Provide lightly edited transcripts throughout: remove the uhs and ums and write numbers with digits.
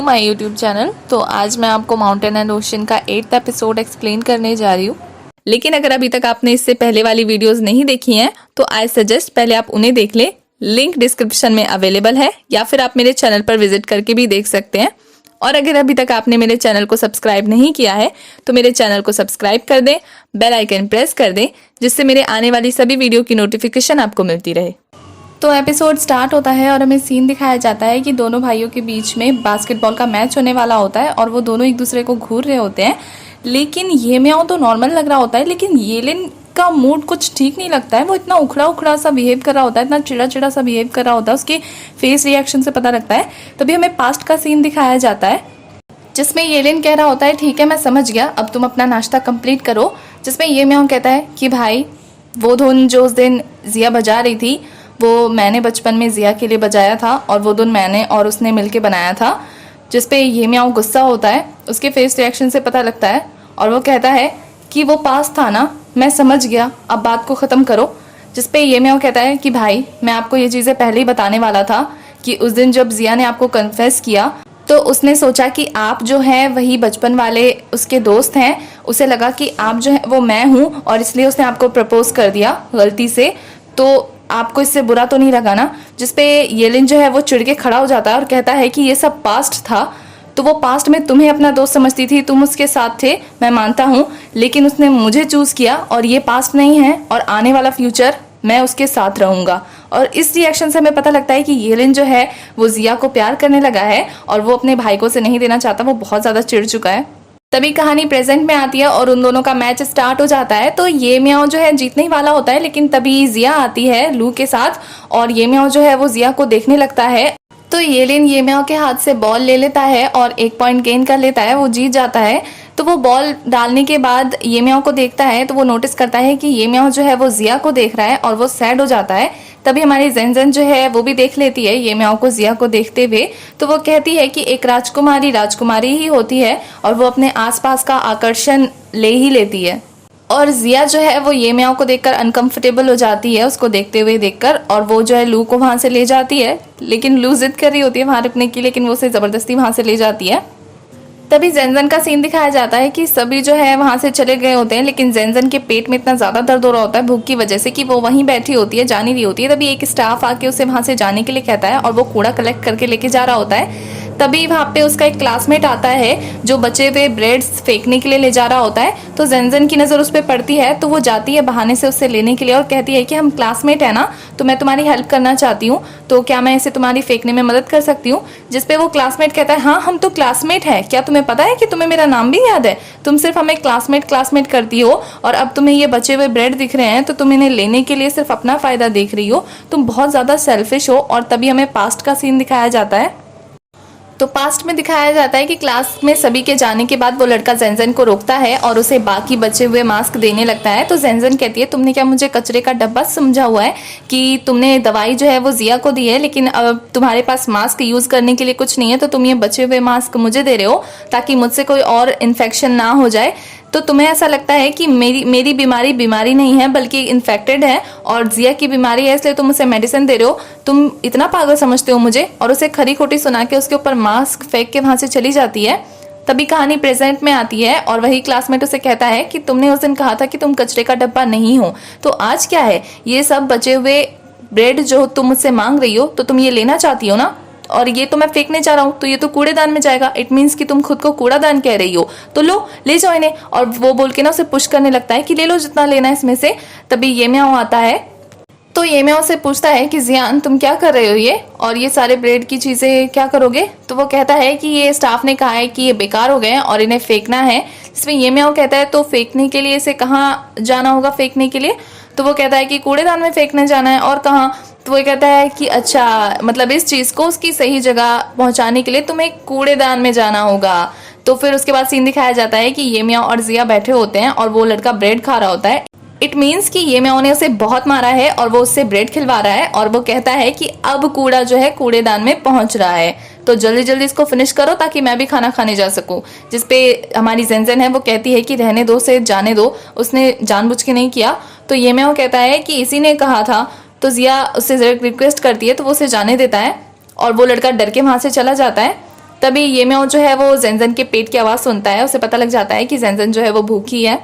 To my YouTube channel. तो आज मैं आपको माउंटेन एंड ओशन का 8th एपिसोड एक्सप्लेन करने जा रही हूँ। लेकिन अगर अभी तक आपने इससे पहले वाली वीडियोस नहीं देखी हैं तो आई सजेस्ट पहले आप उन्हें देख लें। लिंक डिस्क्रिप्शन में अवेलेबल है या फिर आप मेरे चैनल पर विजिट करके भी देख सकते हैं। और अगर अभी तक आपने मेरे चैनल को सब्सक्राइब नहीं किया है तो मेरे चैनल को सब्सक्राइब कर दें, बेल आइकन प्रेस कर दें, जिससे मेरे आने वाली सभी वीडियो की नोटिफिकेशन आपको मिलती रहे। तो एपिसोड स्टार्ट होता है और हमें सीन दिखाया जाता है कि दोनों भाइयों के बीच में बास्केटबॉल का मैच होने वाला होता है और वो दोनों एक दूसरे को घूर रहे होते हैं। लेकिन ये म्याओ तो नॉर्मल लग रहा होता है, लेकिन येलिन का मूड कुछ ठीक नहीं लगता है। वो इतना उखड़ा उखड़ा सा बिहेव कर रहा होता है, इतना चिड़ा चिड़ा सा बिहेव कर रहा होता है, उसके फेस रिएक्शन से पता लगता है। तभी हमें पास्ट का सीन दिखाया जाता है जिसमें येलिन कह रहा होता है, ठीक है मैं समझ गया, अब तुम अपना नाश्ता कंप्लीट करो। जिसमें ये म्याओ कहता है कि भाई वो धुन जो उस दिन जिया बजा रही थी वो मैंने बचपन में जिया के लिए बजाया था और वो धुन मैंने और उसने मिलके बनाया था। जिस पे ये म्याओ गुस्सा होता है, उसके फेस रिएक्शन से पता लगता है और वो कहता है कि वो पास था ना, मैं समझ गया, अब बात को ख़त्म करो। जिस पे ये म्याओ कहता है कि भाई मैं आपको ये चीज़ें पहले ही बताने वाला था कि उस दिन जब जिया ने आपको कन्फेस किया तो उसने सोचा कि आप जो है वही बचपन वाले उसके दोस्त हैं। उसे लगा कि आप जो है वो मैं हूँ और इसलिए उसने आपको प्रपोज कर दिया गलती से। तो आपको इससे बुरा तो नहीं लगा ना। जिसपे येलिन जो है वो चिढ़ के खड़ा हो जाता है और कहता है कि ये सब पास्ट था। तो वो पास्ट में तुम्हें अपना दोस्त समझती थी, तुम उसके साथ थे, मैं मानता हूँ, लेकिन उसने मुझे चूज़ किया और ये पास्ट नहीं है और आने वाला फ्यूचर मैं उसके साथ रहूँगा। और इस रिएक्शन से हमें पता लगता है कि येलिन जो है वो जिया को प्यार करने लगा है और वो अपने भाई को से नहीं देना चाहता, वो बहुत ज़्यादा चिढ़ चुका है। तभी कहानी प्रेजेंट में आती है और उन दोनों का मैच स्टार्ट हो जाता है। तो ये म्याओ जो है जीतने ही वाला होता है, लेकिन तभी जिया आती है लू के साथ और ये म्याओ जो है वो जिया को देखने लगता है। तो येलिन ये म्याओ के हाथ से बॉल ले लेता है और 1 पॉइंट गेन कर लेता है, वो जीत जाता है। तो वो बॉल डालने के बाद ये म्याओ को देखता है तो वो नोटिस करता है कि ये म्याओ जो है वो जिया को देख रहा है और वो सैड हो जाता है। तभी हमारी जेनजेन जो है वो भी देख लेती है ये म्याओ को जिया को देखते हुए। तो वो कहती है कि एक राजकुमारी राजकुमारी ही होती है और वो अपने आसपास का आकर्षण ले ही लेती है। और जिया जो है वो ये म्याओ को देखकर अनकंफर्टेबल हो जाती है उसको देखते हुए देखकर, और वो जो है लू को वहाँ से ले जाती है। लेकिन लू जिद कर रही होती है वहाँ रुकने की, लेकिन वो उसे ज़बरदस्ती वहाँ से ले जाती है। तभी जेनजेन का सीन दिखाया जाता है कि सभी जो है वहाँ से चले गए होते हैं, लेकिन जेनजेन के पेट में इतना ज़्यादा दर्द हो रहा होता है भूख की वजह से कि वो वहीं बैठी होती है, जा नहीं रही होती है। तभी एक स्टाफ आके उसे वहाँ से जाने के लिए कहता है और वो कूड़ा कलेक्ट करके लेके जा रहा होता है। तभी वहाँ पे उसका एक क्लासमेट आता है जो बचे हुए ब्रेड्स फेंकने के लिए ले जा रहा होता है। तो जेनजेन की नज़र उस पर पड़ती है तो वो जाती है बहाने से उससे लेने के लिए और कहती है कि हम क्लासमेट है ना, तो मैं तुम्हारी हेल्प करना चाहती हूँ, तो क्या मैं इसे तुम्हारी फेंकने में मदद कर सकती हूँ। जिसपे वो क्लासमेट कहता है हाँ हम तो क्लासमेट है, क्या तुम्हें पता है कि तुम्हें मेरा नाम भी याद है, तुम सिर्फ हमें क्लासमेट क्लासमेट करती हो और अब तुम्हें ये बचे हुए ब्रेड दिख रहे हैं तो तुम इन्हें लेने के लिए सिर्फ अपना फ़ायदा देख रही हो, तुम बहुत ज़्यादा सेल्फिश हो। और तभी हमें पास्ट का सीन दिखाया जाता है। तो पास्ट में दिखाया जाता है कि क्लास में सभी के जाने के बाद वो लड़का जेनजेन को रोकता है और उसे बाकी बचे हुए मास्क देने लगता है। तो जेनजेन कहती है तुमने क्या मुझे कचरे का डब्बा समझा हुआ है कि तुमने दवाई जो है वो जिया को दी है, लेकिन अब तुम्हारे पास मास्क यूज़ करने के लिए कुछ नहीं है, तो तुम ये बचे हुए मास्क मुझे दे रहे हो ताकि मुझसे कोई और इन्फेक्शन ना हो जाए। तो तुम्हें ऐसा लगता है कि मेरी बीमारी नहीं है बल्कि इन्फेक्टेड है और जिया की बीमारी है, इसलिए तुम उसे मेडिसिन दे रहे हो, तुम इतना पागल समझते हो मुझे। और उसे खरी खोटी सुना के उसके ऊपर मास्क फेंक के वहाँ से चली जाती है। तभी कहानी प्रेजेंट में आती है और वही क्लासमेट उसे कहता है कि तुमने उस दिन कहा था कि तुम कचरे का डब्बा नहीं हो, तो आज क्या है, ये सब बचे हुए ब्रेड जो तुम मुझसे मांग रही हो तो तुम ये लेना चाहती हो ना, और ये तो मैं फेंकने जा रहा हूँ तो ये तो कूड़ेदान में जाएगा। इट मीन्स कि तुम खुद को कूड़ादान कह रही हो, तो लो ले जाओ इन्हें। और वो बोल के ना उसे पुश करने लगता है कि ले लो जितना लेना है इसमें से। तभी ये म्याओ आता है तो ये म्याओ से पूछता है कि जियान तुम क्या कर रहे हो ये, और ये सारे ब्रेड की चीज़ें क्या करोगे। तो वो कहता है कि ये स्टाफ ने कहा है कि ये बेकार हो गए हैं और इन्हें फेंकना है। इसमें ये म्याओ कहता है तो फेंकने के लिए इसे कहाँ जाना होगा फेंकने के लिए। तो वो कहता है कि कूड़ेदान में फेंकने जाना है। और कहाँ। तो वो कहता है कि अच्छा मतलब इस चीज़ को उसकी सही जगह पहुंचाने के लिए तुम्हें कूड़ेदान में जाना होगा। तो फिर उसके बाद सीन दिखाया जाता है कि ये म्याओ और जिया बैठे होते हैं और वो लड़का ब्रेड खा रहा होता है। इट मीन्स कि ये म्याओ ने उसे बहुत मारा है और वो उससे ब्रेड खिलवा रहा है और वो कहता है कि अब कूड़ा जो है कूड़ेदान में पहुंच रहा है, तो जल्दी जल्दी इसको फिनिश करो ताकि मैं भी खाना खाने जा सकूं। जिसपे हमारी जेनजेन है वो कहती है कि रहने दो, से जाने दो, उसने जानबूझ के नहीं किया। तो ये म्याओ कहता है कि इसी ने कहा था। तो जिया उससे रिक्वेस्ट करती है तो वो उसे जाने देता है और वो लड़का डर के वहाँ से चला जाता है। तभी ये म्याओ जो है वो जेनजेन के पेट की आवाज़ सुनता है। उसे पता लग जाता है कि जेनजेन जो है वो भूखी है।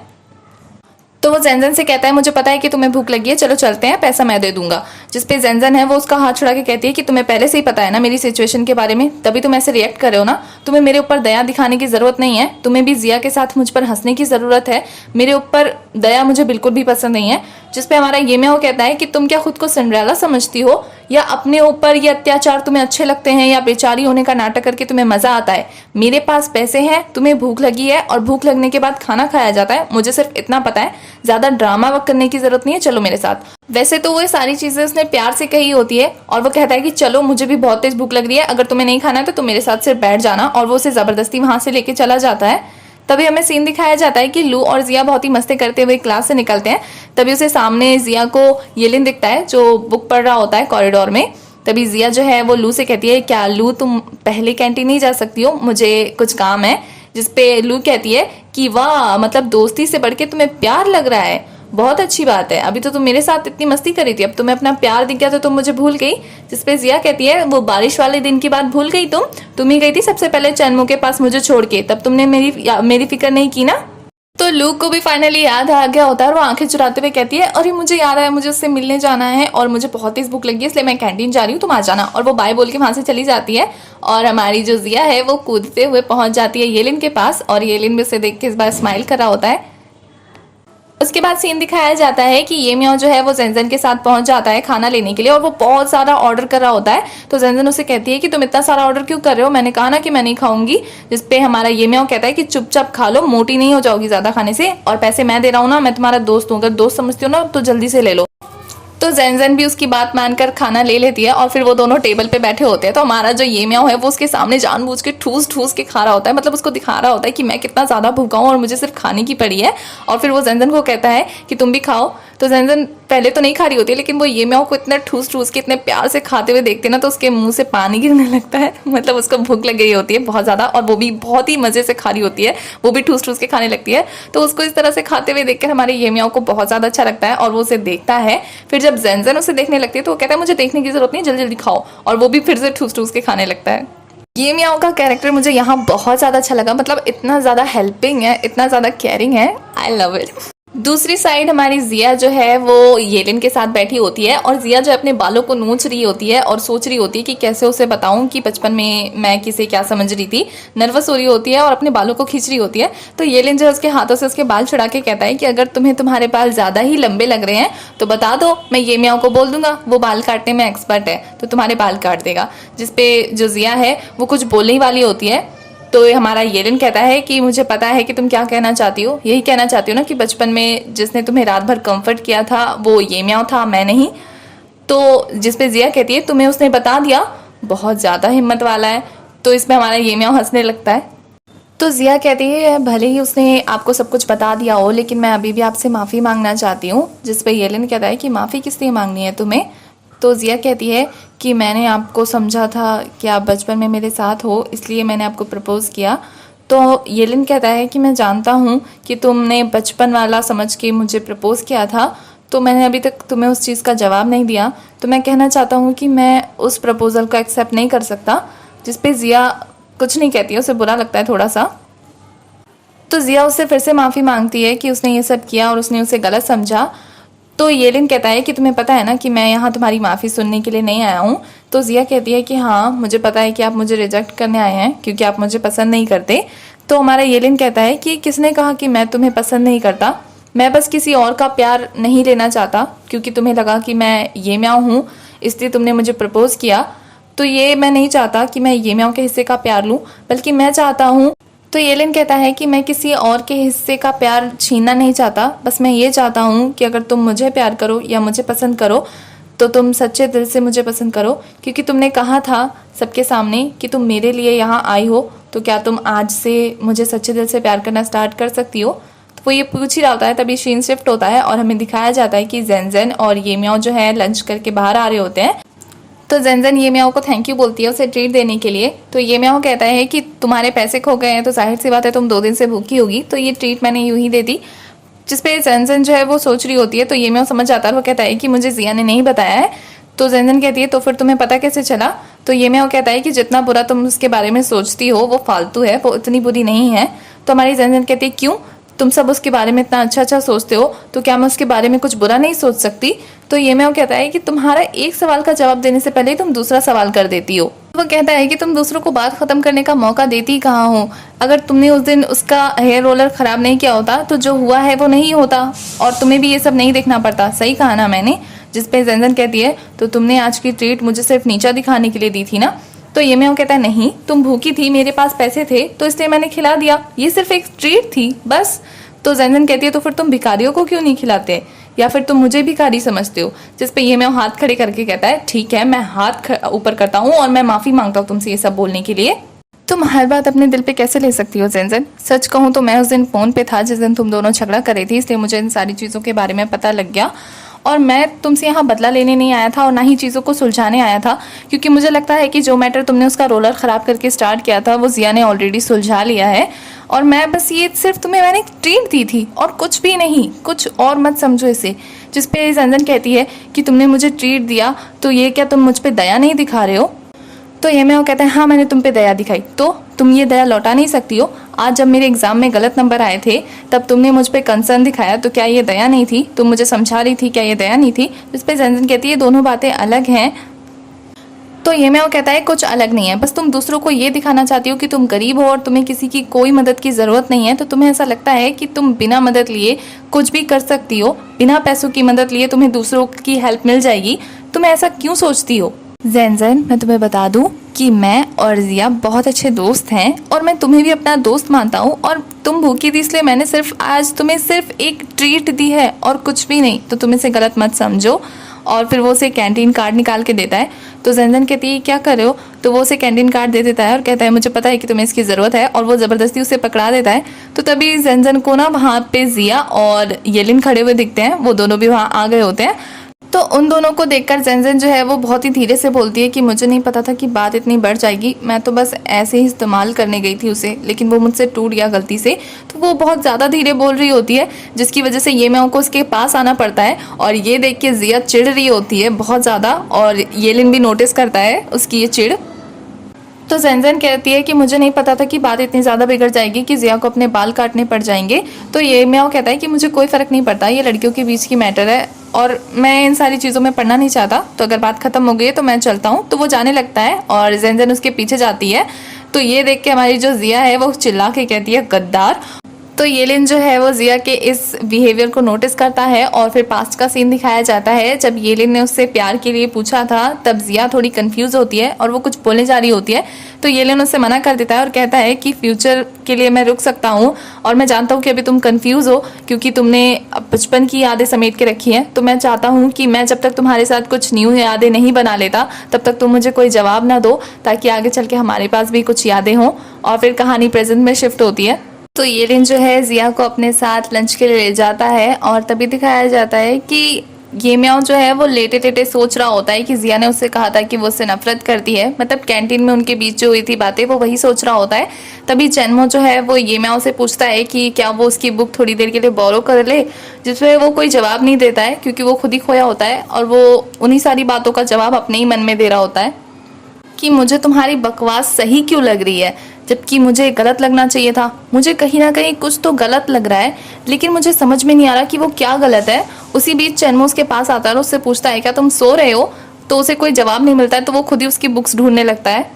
तो वो जेनजेन से कहता है मुझे पता है कि तुम्हें भूख लगी है, चलो चलते हैं, पैसा मैं दे दूंगा। जिसपे जेनजेन है वो उसका हाथ छुड़ा के कहती है कि तुम्हें पहले से ही पता है ना मेरी सिचुएशन के बारे में, तभी तुम ऐसे रिएक्ट कर रहे हो ना। तुम्हें मेरे ऊपर दया दिखाने की जरूरत नहीं है, तुम्हें भी जिया के साथ मुझ पर हंसने की जरूरत है। मेरे ऊपर दया मुझे बिल्कुल भी पसंद नहीं है। जिसपे हमारा ये म्याओ कहता है कि तुम क्या खुद को सिंड्रेला समझती हो, या अपने ऊपर ये अत्याचार तुम्हें अच्छे लगते हैं, या बेचारी होने का नाटक करके तुम्हें मजा आता है। मेरे पास पैसे हैं, तुम्हें भूख लगी है और भूख लगने के बाद खाना खाया जाता है, मुझे सिर्फ इतना पता है, ज्यादा ड्रामा वर्क करने की जरूरत नहीं है, चलो मेरे साथ। वैसे तो वो सारी चीजें उसने प्यार से कही होती है और वो कहता है कि चलो मुझे भी बहुत तेज भूख लग रही है, अगर तुम्हें नहीं खाना है तो तुम मेरे साथ सिर्फ बैठ जाना, और वो उसे जबरदस्ती वहां से लेके चला जाता है। तभी हमें सीन दिखाया जाता है कि लू और जिया बहुत ही मस्ती करते हुए क्लास से निकलते हैं। तभी उसे सामने जिया को येलिन दिखता है जो बुक पढ़ रहा होता है कॉरिडोर में। तभी जिया जो है वो लू से कहती है क्या लू तुम पहले कैंटीन नहीं जा सकती हो, मुझे कुछ काम है। जिसपे लू कहती है कि वाह, मतलब दोस्ती से बढ़ के तुम्हें प्यार लग रहा है, बहुत अच्छी बात है, अभी तो तुम मेरे साथ इतनी मस्ती करी थी, अब तुम्हें अपना प्यार दिख गया तो तुम मुझे भूल गई। जिसपे जिया कहती है वो बारिश वाले दिन की बात भूल गई, तुम ही गई थी सबसे पहले चैनमो के पास मुझे छोड़ के, तब तुमने मेरी फिक्र नहीं की ना। तो लू को भी फाइनली याद आ गया होता है और वो आंखें चुराते हुए कहती है अरे मुझे याद आया, मुझे उससे मिलने जाना है और मुझे बहुत तेज भूख लगी है, इसलिए मैं कैंटीन जा रही हूँ, तुम आ जाना। और वो बाय बोल के वहां से चली जाती है और हमारी जो जिया है वो कूदते हुए पहुंच जाती है येलिन के पास, और येलिन भी उसे देख के इस बार स्माइल कर रहा होता है। उसके बाद सीन दिखाया जाता है कि ये म्याओ जो है वो जेनजेन के साथ पहुंच जाता है खाना लेने के लिए, और वो बहुत सारा ऑर्डर कर रहा होता है। तो जेनजेन उसे कहती है कि तुम इतना सारा ऑर्डर क्यों कर रहे हो, मैंने कहा ना कि मैं नहीं खाऊंगी। जिसपे हमारा ये म्याओ कहता है कि चुपचाप खा लो, मोटी नहीं हो जाओगी ज्यादा खाने से, और पैसे मैं दे रहा हूँ ना, मैं तुम्हारा दोस्त हूँ, अगर दोस्त समझती हो ना तो जल्दी से ले लो। तो जेनजेन भी उसकी बात मानकर खाना ले लेती है और फिर वो दोनों टेबल पे बैठे होते हैं। तो हमारा जो ये म्याओ है वो उसके सामने जानबूझ के ठूस ठूस के खा रहा होता है, मतलब उसको दिखा रहा होता है कि मैं कितना ज्यादा भूखा हूँ और मुझे सिर्फ खाने की पड़ी है। और फिर वो जेनजेन को कहता है कि तुम भी खाओ। तो जेनजेन पहले तो नहीं खा रही होती है, लेकिन वो ये म्याओ को इतना ठूस ठूस के इतने प्यार से खाते हुए देखते ना तो उसके मुंह से पानी गिरने लगता है, मतलब उसको भूख लग गई होती है बहुत ज्यादा, और वो भी बहुत ही मजे से खा रही होती है, वो भी ठूस ठूस के खाने लगती है। तो उसको इस तरह से खाते हुए देखकर हमारे ये म्याओ को बहुत ज्यादा अच्छा लगता है और वो उसे देखता है। फिर जब जेनजेन उसे देखने लगती है तो वो कहता है मुझे देखने की जरूरत नहीं, जल्दी जल्दी खाओ, और वो भी फिर से ठूस ठूस के खाने लगता है। ये म्याओ का कैरेक्टर मुझे यहाँ बहुत ज्यादा अच्छा लगा, मतलब इतना ज्यादा हेल्पिंग है, इतना ज्यादा केयरिंग है, आई लव इट। दूसरी साइड हमारी जिया जो है वो येलिन के साथ बैठी होती है, और जिया जो अपने बालों को नोच रही होती है और सोच रही होती है कि कैसे उसे बताऊं कि बचपन में मैं किसे क्या समझ रही थी। नर्वस हो रही होती है और अपने बालों को खींच रही होती है। तो येलिन जो है उसके हाथों से उसके बाल छुड़ा के कहता है कि अगर तुम्हें तुम्हारे बाल ज्यादा ही लंबे लग रहे हैं तो बता दो, मैं ये म्याओ को बोल दूंगा, वो बाल काटने में एक्सपर्ट है, तो तुम्हारे बाल काट देगा। जिसपे जो जिया है वो कुछ बोलने ही वाली होती है। तो हमारा येलिन कहता है कि मुझे पता है कि तुम क्या कहना चाहती हो, यही कहना चाहती हो ना कि बचपन में जिसने तुम्हें रात भर कंफर्ट किया था वो ये म्याओ था, मैं नहीं। तो जिसपे जिया कहती है तुम्हें उसने बता दिया, बहुत ज़्यादा हिम्मत वाला है। तो इसमें हमारा ये म्याओ हंसने लगता है। तो जिया कहती है भले ही उसने आपको सब कुछ बता दिया हो, लेकिन मैं अभी भी आपसे माफ़ी मांगना चाहती हूँ। जिसपे येलिन कहता है कि माफ़ी किस लिए मांगनी है तुम्हें। तो जिया कहती है कि मैंने आपको समझा था कि आप बचपन में मेरे साथ हो, इसलिए मैंने आपको प्रपोज़ किया। तो येलिन कहता है कि मैं जानता हूँ कि तुमने बचपन वाला समझ के मुझे प्रपोज़ किया था, तो मैंने अभी तक तुम्हें उस चीज़ का जवाब नहीं दिया, तो मैं कहना चाहता हूँ कि मैं उस प्रपोज़ल को एक्सेप्ट नहीं कर सकता। जिसपे जिया कुछ नहीं कहती है, उसे बुरा लगता है थोड़ा सा। तो जिया उससे फिर से माफ़ी मांगती है कि उसने ये सब किया और उसने उसे गलत समझा। तो येलिन कहता है कि तुम्हें पता है ना कि मैं यहाँ तुम्हारी माफ़ी सुनने के लिए नहीं आया हूँ। तो जिया कहती है कि हाँ मुझे पता है कि आप मुझे रिजेक्ट करने आए हैं क्योंकि आप मुझे पसंद नहीं करते। तो हमारा येलिन कहता है कि किसने कहा कि मैं तुम्हें पसंद नहीं करता, मैं बस किसी और का प्यार नहीं लेना चाहता, क्योंकि तुम्हें लगा कि मैं ये म्याओ हूँ इसलिए तुमने मुझे प्रपोज़ किया। तो ये मैं नहीं चाहता कि मैं ये म्याओ के हिस्से का प्यार लूँ, बल्कि मैं चाहता हूँ। तो येलिन कहता है कि मैं किसी और के हिस्से का प्यार छीनना नहीं चाहता, बस मैं ये चाहता हूँ कि अगर तुम मुझे प्यार करो या मुझे पसंद करो तो तुम सच्चे दिल से मुझे पसंद करो, क्योंकि तुमने कहा था सबके सामने कि तुम मेरे लिए यहाँ आई हो, तो क्या तुम आज से मुझे सच्चे दिल से प्यार करना स्टार्ट कर सकती हो। तो वो ये पूछ ही रहा होता है, तभी सीन शिफ्ट होता है और हमें दिखाया जाता है कि जेनजेन और ये म्याओ जो है लंच करके बाहर आ रहे होते हैं। तो जेनजेन ये म्याओ को थैंक यू बोलती है उसे ट्रीट देने के लिए। तो ये म्याओ कहता है कि तुम्हारे पैसे खो गए हैं तो जाहिर सी बात है तुम 2 दिन से भूखी होगी, तो ये ट्रीट मैंने यूं ही दे दी। जिसपे जेनजेन जो है वो सोच रही होती है। तो ये म्याओ समझ जाता है और वो कहता है कि मुझे जिया ने नहीं बताया है, तो जैनजन कहती है तो फिर तुम्हें पता कैसे चला? तो ये मैं वो कहता है कि जितना बुरा तुम उसके बारे में सोचती हो वो फालतू है, वो इतनी बुरी नहीं है। तो हमारी जैनजन कहती है क्यों, तुम सब उसके बारे में इतना अच्छा अच्छा सोचते हो तो क्या मैं उसके बारे में कुछ बुरा नहीं सोच सकती? तो ये मैं वो कहता है कि तुम्हारा एक सवाल का जवाब देने से पहले तुम दूसरा सवाल कर देती हो। वो कहता है कि तुम दूसरों को बात खत्म करने का मौका देती कहाँ हो? अगर तुमने उस दिन उसका हेयर रोलर खराब नहीं किया होता तो जो हुआ है वो नहीं होता और तुम्हें भी ये सब नहीं देखना पड़ता। सही कहा ना मैंने? जिस पे जैनजन कहती है तो तुमने आज की ट्रीट मुझे सिर्फ नीचा दिखाने के लिए दी थी ना? तो ये मैं वो कहता है नहीं, तुम भूखी थी, मेरे पास पैसे थे तो इसलिए मैंने खिला दिया, ये सिर्फ एक ट्रीट थी बस। तो जैनजन कहती है तो फिर तुम भिखारियों को क्यों नहीं खिलाते, या फिर तुम मुझे भिखारी समझते हो? जिस पे ये मैं हाथ खड़े करके कहता है ठीक है, मैं हाथ ऊपर करता हूँ और मैं माफी मांगता हूँ तुमसे ये सब बोलने के लिए। तुम हर बात अपने दिल पे कैसे ले सकती हो जैनजन? सच कहूँ तो मैं उस दिन फोन पे था जिस दिन तुम दोनों झगड़ा कर रही थी, इसलिए मुझे इन सारी चीज़ों के बारे में पता लग गया और मैं तुमसे यहाँ बदला लेने नहीं आया था और ना ही चीज़ों को सुलझाने आया था, क्योंकि मुझे लगता है कि जो मैटर तुमने उसका रोलर ख़राब करके स्टार्ट किया था वो जिया ने ऑलरेडी सुलझा लिया है और मैं बस ये सिर्फ तुम्हें मैंने ट्रीट दी थी और कुछ भी नहीं, कुछ और मत समझो इसे। जिस पे जैनजन कहती है कि तुमने मुझे ट्रीट दिया तो ये क्या तुम मुझ पर दया नहीं दिखा रहे हो? तो ये मैं वो कहता है हाँ मैंने तुम पे दया दिखाई, तो तुम ये दया लौटा नहीं सकती हो? आज जब मेरे एग्जाम में गलत नंबर आए थे तब तुमने मुझ पे कंसर्न दिखाया, तो क्या ये दया नहीं थी? तुम मुझे समझा रही थी, क्या ये दया नहीं थी? जिस पे जैनजन कहती है दोनों बातें अलग हैं। तो ये मैं वो कहता है कुछ अलग नहीं है, बस तुम दूसरों को ये दिखाना चाहती हो कि तुम गरीब हो और तुम्हें किसी की कोई मदद की ज़रूरत नहीं है, तो तुम्हें ऐसा लगता है कि तुम बिना मदद लिए कुछ भी कर सकती हो, बिना पैसों की मदद लिए तुम्हें दूसरों की हेल्प मिल जाएगी। तुम ऐसा क्यों सोचती हो? जैनजन मैं तुम्हें बता दूं कि मैं और जिया बहुत अच्छे दोस्त हैं और मैं तुम्हें भी अपना दोस्त मानता हूँ और तुम भूखी थी इसलिए मैंने सिर्फ आज तुम्हें सिर्फ एक ट्रीट दी है और कुछ भी नहीं, तो तुम इसे गलत मत समझो। और फिर वो उसे कैंटीन कार्ड निकाल के देता है। तो जैनजन कहती है क्या कर रहे हो? तो वो उसे कैंटीन कार्ड दे देता है और कहता है मुझे पता है कि तुम्हें इसकी ज़रूरत है, और वो ज़बरदस्ती उसे पकड़ा देता है। तो तभी जैनजन को ना वहाँ पे जिया और येलिन खड़े हुए दिखते हैं, वो दोनों भी वहाँ आ गए होते हैं। तो उन दोनों को देखकर जैनजन जो है वो बहुत ही धीरे से बोलती है कि मुझे नहीं पता था कि बात इतनी बढ़ जाएगी, मैं तो बस ऐसे ही इस्तेमाल करने गई थी उसे, लेकिन वो मुझसे टूट गया गलती से। तो वो बहुत ज़्यादा धीरे बोल रही होती है जिसकी वजह से ये मैं को उसके पास आना पड़ता है और ये देख के जिया चिढ़ रही होती है बहुत ज़्यादा और येलिन भी नोटिस करता है उसकी ये चिढ़। तो जैनजन कहती है कि मुझे नहीं पता था कि बात इतनी ज़्यादा बिगड़ जाएगी कि जिया को अपने बाल काटने पड़ जाएंगे। तो ये म्याओ कहता है कि मुझे कोई फ़र्क नहीं पड़ता, ये लड़कियों के बीच की मैटर है और मैं इन सारी चीज़ों में पढ़ना नहीं चाहता, तो अगर बात ख़त्म हो गई है तो मैं चलता हूँ। तो वो जाने लगता है और जैनजन उसके पीछे जाती है। तो ये देख के हमारी जो जिया है वो चिल्ला के कहती है गद्दार। तो येलिन जो है वो जिया के इस बिहेवियर को नोटिस करता है और फिर पास्ट का सीन दिखाया जाता है। जब येलिन ने उससे प्यार के लिए पूछा था तब जिया थोड़ी कंफ्यूज होती है और वो कुछ बोलने जा रही होती है, तो येलिन उससे मना कर देता है और कहता है कि फ्यूचर के लिए मैं रुक सकता हूँ और मैं जानता हूँ कि अभी तुम कंफ्यूज हो क्योंकि तुमने बचपन की यादें समेट के रखी हैं, तो मैं चाहता हूँ कि मैं जब तक तुम्हारे साथ कुछ न्यू यादें नहीं बना लेता तब तक तुम मुझे कोई जवाब ना दो, ताकि आगे चल के हमारे पास भी कुछ यादें हों। और फिर कहानी प्रेजेंट में शिफ्ट होती है। तो येलिन जो है जिया को अपने साथ लंच के लिए ले जाता है और तभी दिखाया जाता है कि ये म्याओ जो है वो लेटे लेटे सोच रहा होता है कि जिया ने उससे कहा था कि वो उससे नफरत करती है, मतलब कैंटीन में उनके बीच जो हुई थी बातें वो वही सोच रहा होता है। तभी चैनमो जो है वो ये म्याओ से पूछता है कि क्या वो उसकी बुक थोड़ी देर के लिए बोरो कर ले, जिसमें वो कोई जवाब नहीं देता है क्योंकि वो खुद ही खोया होता है और वो उन्हीं सारी बातों का जवाब अपने ही मन में दे रहा होता है कि मुझे तुम्हारी बकवास सही क्यों लग रही है, जबकि मुझे गलत लगना चाहिए था। मुझे कहीं ना कहीं कुछ तो गलत लग रहा है, लेकिन मुझे समझ में नहीं आ रहा कि वो क्या गलत है। उसी बीच चैनमो उसके पास आता है और उससे पूछता है क्या तुम सो रहे हो, तो उसे कोई जवाब नहीं मिलता है, तो वो खुद ही उसकी बुक्स ढूंढने लगता है।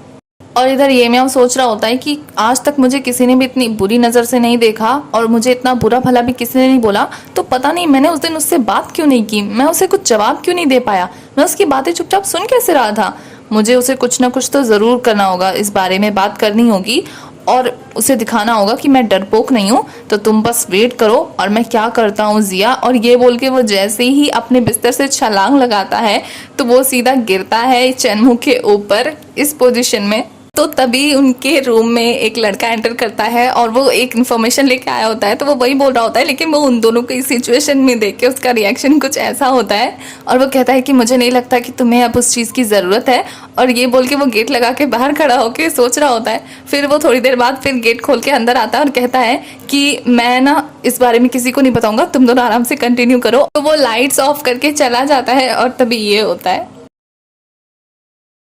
और इधर ये मैं सोच रहा होता है कि आज तक मुझे किसी ने भी इतनी बुरी नज़र से नहीं देखा और मुझे इतना बुरा भला भी किसी ने नहीं बोला, तो पता नहीं मैंने उस दिन उससे बात क्यों नहीं की, मैं उसे कुछ जवाब क्यों नहीं दे पाया, मैं उसकी बातें चुपचाप सुन कैसे रहा था। मुझे उसे कुछ ना कुछ तो ज़रूर करना होगा, इस बारे में बात करनी होगी और उसे दिखाना होगा कि मैं डरपोक नहीं हूँ। तो तुम बस वेट करो और मैं क्या करता हूँ जिया। और ये बोल के वो जैसे ही अपने बिस्तर से छलांग लगाता है तो वो सीधा गिरता है चैनमो के ऊपर इस पोजीशन में। तो तभी उनके रूम में एक लड़का एंटर करता है और वो एक इन्फॉर्मेशन लेके आया होता है, तो वो वही बोल रहा होता है, लेकिन वो उन दोनों को इस सिचुएशन में देख के उसका रिएक्शन कुछ ऐसा होता है और वो कहता है कि मुझे नहीं लगता कि तुम्हें अब उस चीज़ की ज़रूरत है। और ये बोल के वो गेट लगा के बाहर खड़ा होकर सोच रहा होता है। फिर वो थोड़ी देर बाद फिर गेट खोल के अंदर आता है और कहता है कि मैं ना इस बारे में किसी को नहीं बताऊंगा, तुम दोनों आराम से कंटिन्यू करो। तो वो लाइट्स ऑफ करके चला जाता है और तभी ये होता है।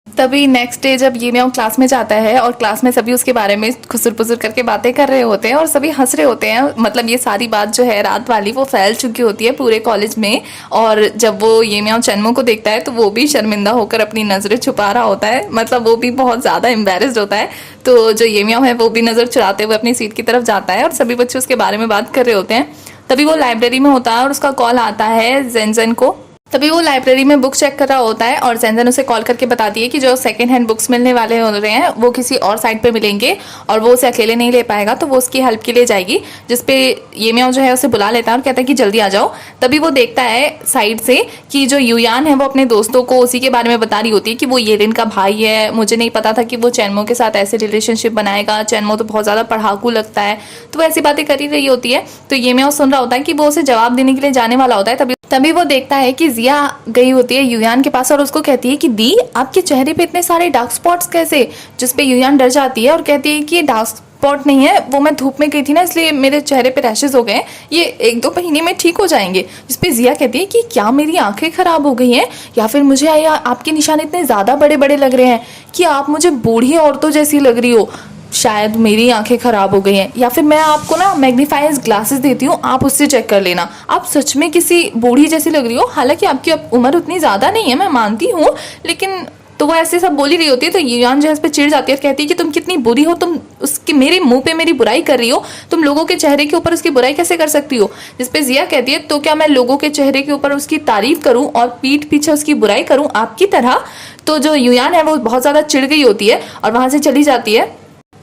तभी नेक्स्ट डे जब ये म्याऊ क्लास में जाता है और क्लास में सभी उसके बारे में खुसुर पुसुर करके बातें कर रहे होते हैं और सभी हंस रहे होते हैं। मतलब ये सारी बात जो है रात वाली वो फैल चुकी होती है पूरे कॉलेज में। और जब वो ये म्याऊ चेनमो को देखता है तो वो भी शर्मिंदा होकर अपनी नजरें छुपा रहा होता है। मतलब वो भी बहुत ज़्यादा एम्बेरस्ड होता है। तो जो ये म्याऊ है वो भी नज़र चुराते हुए अपनी सीट की तरफ जाता है और सभी बच्चे उसके बारे में बात कर रहे होते हैं। तभी वो लाइब्रेरी में होता है और उसका कॉल आता है जेनजेन को। तभी वो लाइब्रेरी में बुक चेक कर रहा होता है और जेनजेन उसे कॉल करके बताती है कि जो सेकंड हैंड बुक्स मिलने वाले हो रहे हैं वो किसी और साइट पे मिलेंगे और वो उसे अकेले नहीं ले पाएगा, तो वो उसकी हेल्प के लिए जाएगी। जिसपे ये म्याऊ जो है उसे बुला लेता है और कहता है कि जल्दी आ जाओ। तभी वो देखता है साइड से कि जो युयान है वो अपने दोस्तों को उसी के बारे में बता रही होती है कि वो येलिन का भाई है। मुझे नहीं पता था कि वो चेनमो के साथ ऐसे रिलेशनशिप बनाएगा, चेनमो तो बहुत ज़्यादा पढ़ाकू लगता है। तो वो ऐसी बातें कर ही रही होती है। तो ये म्याऊ सुन रहा होता है कि वो उसे जवाब देने के लिए जाने वाला होता है। तभी वो देखता है कि जिया गई होती है युयान के पास और उसको कहती है कि दी आपके चेहरे पे इतने सारे डार्क स्पॉट्स कैसे। जिसपे युयान डर जाती है और कहती है कि ये डार्क स्पॉट नहीं है, वो मैं धूप में गई थी ना इसलिए मेरे चेहरे पे रैशेज हो गए, ये 1-2 महीने में ठीक हो जाएंगे। जिसपे जिया कहती है कि क्या मेरी आंखें खराब हो गई हैं या फिर मुझे आपके निशान इतने ज़्यादा बड़े बड़े लग रहे हैं कि आप मुझे बूढ़ी औरतों जैसी लग रही हो। शायद मेरी आंखें खराब हो गई हैं या फिर मैं आपको ना मैग्नीफाइज ग्लासेस देती हूँ, आप उससे चेक कर लेना। आप सच में किसी बूढ़ी जैसी लग रही हो। हालांकि आपकी उम्र उतनी ज़्यादा नहीं है, मैं मानती हूँ, लेकिन तो वो ऐसे सब बोली रही होती है। तो युयान जो है इस पर चिढ़ जाती है और कहती है कि तुम कितनी बुरी हो, तुम उसके मेरे मुंह पे मेरी बुराई कर रही हो, तुम लोगों के चेहरे के ऊपर उसकी बुराई कैसे कर सकती हो। जिसपे जिया कहती है तो क्या मैं लोगों के चेहरे के ऊपर उसकी तारीफ करूं और पीठ पीछे उसकी बुराई करूं आपकी तरह। तो जो युयान है वो बहुत ज़्यादा चिढ़ गई होती है और वहाँ से चली जाती है।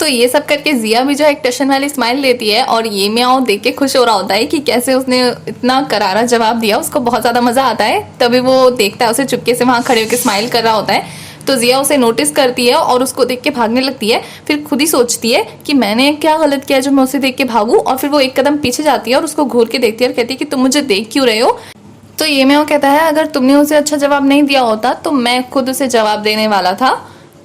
तो ये सब करके जिया भी जो एक टशन वाली स्माइल लेती है और ये म्याऊ देख के खुश हो रहा होता है कि कैसे उसने इतना करारा जवाब दिया। उसको बहुत ज़्यादा मज़ा आता है। तभी वो देखता है उसे चुपके से वहाँ खड़े होकर स्माइल कर रहा होता है। तो जिया उसे नोटिस करती है और उसको देख के भागने लगती है। फिर खुद ही सोचती है कि मैंने क्या गलत किया जो मैं उसे देख के भागूँ। और फिर वो एक कदम पीछे जाती है और उसको घूर के देखती है और कहती है कि तुम मुझे देख क्यों रहे हो। तो ये म्याऊ कहता है अगर तुमने उसे अच्छा जवाब नहीं दिया होता तो मैं खुद उसे जवाब देने वाला था।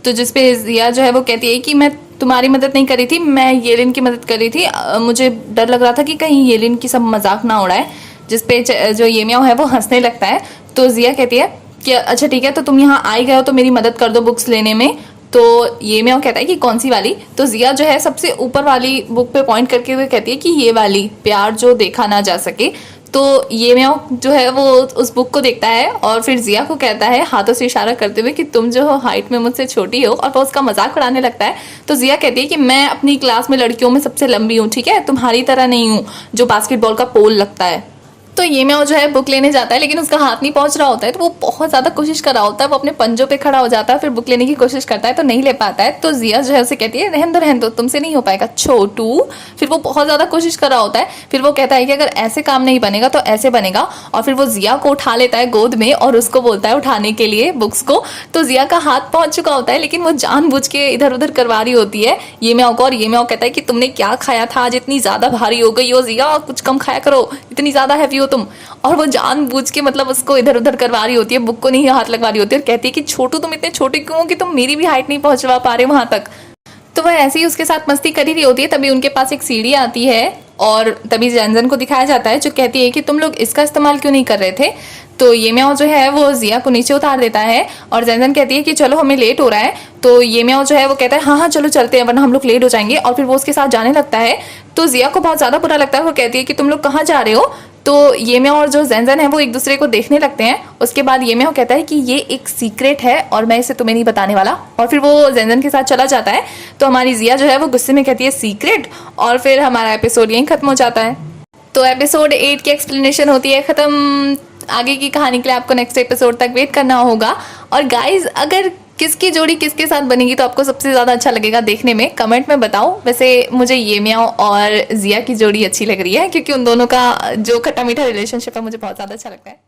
तो जिसपे जिया जो है वो कहती है कि मैं तुम्हारी मदद नहीं करी थी, मैं येलिन की मदद करी थी। मुझे डर लग रहा था कि कहीं येलिन की सब मजाक ना उड़ाए। जिसपे जो ये म्याऊ है वो हंसने लगता है। तो जिया कहती है कि अच्छा ठीक है, तो तुम यहाँ आई गए हो तो मेरी मदद कर दो बुक्स लेने में। तो ये म्याऊ कहता है कि कौन सी वाली। तो जिया जो है सबसे ऊपर वाली बुक पे पॉइंट करके हुए कहती है कि ये वाली, प्यार जो देखा ना जा सके। तो ये म्याऊ जो है वो उस बुक को देखता है और फिर जिया को कहता है हाथों से इशारा करते हुए कि तुम जो हो हाइट में मुझसे छोटी हो, और वो उसका मजाक उड़ाने लगता है। तो जिया कहती है कि मैं अपनी क्लास में लड़कियों में सबसे लंबी हूँ, ठीक है, तुम्हारी तरह नहीं हूँ जो बास्केटबॉल का पोल लगता है। तो ये म्याऊ जो है बुक लेने जाता है लेकिन उसका हाथ नहीं पहुंच रहा होता है। तो वो बहुत ज़्यादा कोशिश कर रहा होता है, वो अपने पंजों पे खड़ा हो जाता है, फिर बुक लेने की कोशिश करता है तो नहीं ले पाता है। तो जिया जो है उसे कहती है रहन दो तुमसे नहीं हो पाएगा छोटू। फिर वो बहुत ज़्यादा कोशिश कर रहा होता है। फिर वो कहता है कि अगर ऐसे काम नहीं बनेगा तो ऐसे बनेगा। और फिर वो जिया को उठा लेता है गोद में और उसको बोलता है उठाने के लिए बुक्स को। तो जिया का हाथ पहुंच चुका होता है लेकिन वो जानबूझ के इधर उधर करवा रही होती है ये म्याऊ को। और ये म्याऊ कहता है कि तुमने क्या खाया था, आज इतनी ज़्यादा भारी हो गई हो जिया, कुछ कम खाया करो, इतनी ज़्यादा हैवी हो तुम। और वो जानबूझ के मतलब उसको इधर उधर करवा रही होती है, बुक को नहीं हाथ लगवा रही होती है और कहती है कि छोटू तुम इतने छोटे क्यों हो कि तुम मेरी भी हाइट नहीं पहुंचवा पा रहे वहां तक। तो वह ऐसे ही उसके साथ मस्ती कर ही रही होती है। तभी उनके पास एक सीढ़ी आती है और तभी जेनजेन को दिखाया जाता है जो कहती है कि तुम लोग इसका इस्तेमाल क्यों नहीं कर रहे थे। तो ये म्याऊ जो है वो जिया को नीचे उतार देता है और जेनजेन कहती है कि चलो हमें लेट हो रहा है। तो ये म्याऊ जो है वो कहता है हाँ चलो चलते हैं वरना हम लोग लेट हो जाएंगे। और फिर वो उसके साथ जाने लगता है। तो जिया को बहुत ज़्यादा बुरा लगता है। वो कहती है कि तुम लोग कहाँ जा रहे हो। तो ये म्याऊ और जो जेनजेन है वो एक दूसरे को देखने लगते हैं। उसके बाद ये म्याऊ कहता है कि ये एक सीक्रेट है और मैं इसे तुम्हें नहीं बताने वाला। और फिर वो जेनजेन के साथ चला जाता है। तो हमारी जिया जो है वो गुस्से में कहती है सीक्रेट, और फिर हमारा एपिसोड यहीं खत्म हो जाता है। तो एपिसोड 8 की एक्सप्लेनेशन होती है खत्म। आगे की कहानी के लिए आपको नेक्स्ट एपिसोड तक वेट करना होगा। और गाइज अगर किसकी जोड़ी किसके साथ बनेगी तो आपको सबसे ज़्यादा अच्छा लगेगा देखने में, कमेंट में बताओ। वैसे मुझे ये म्याऊ और जिया की जोड़ी अच्छी लग रही है क्योंकि उन दोनों का जो खट्टा मीठा रिलेशनशिप है मुझे बहुत ज़्यादा अच्छा लगता है।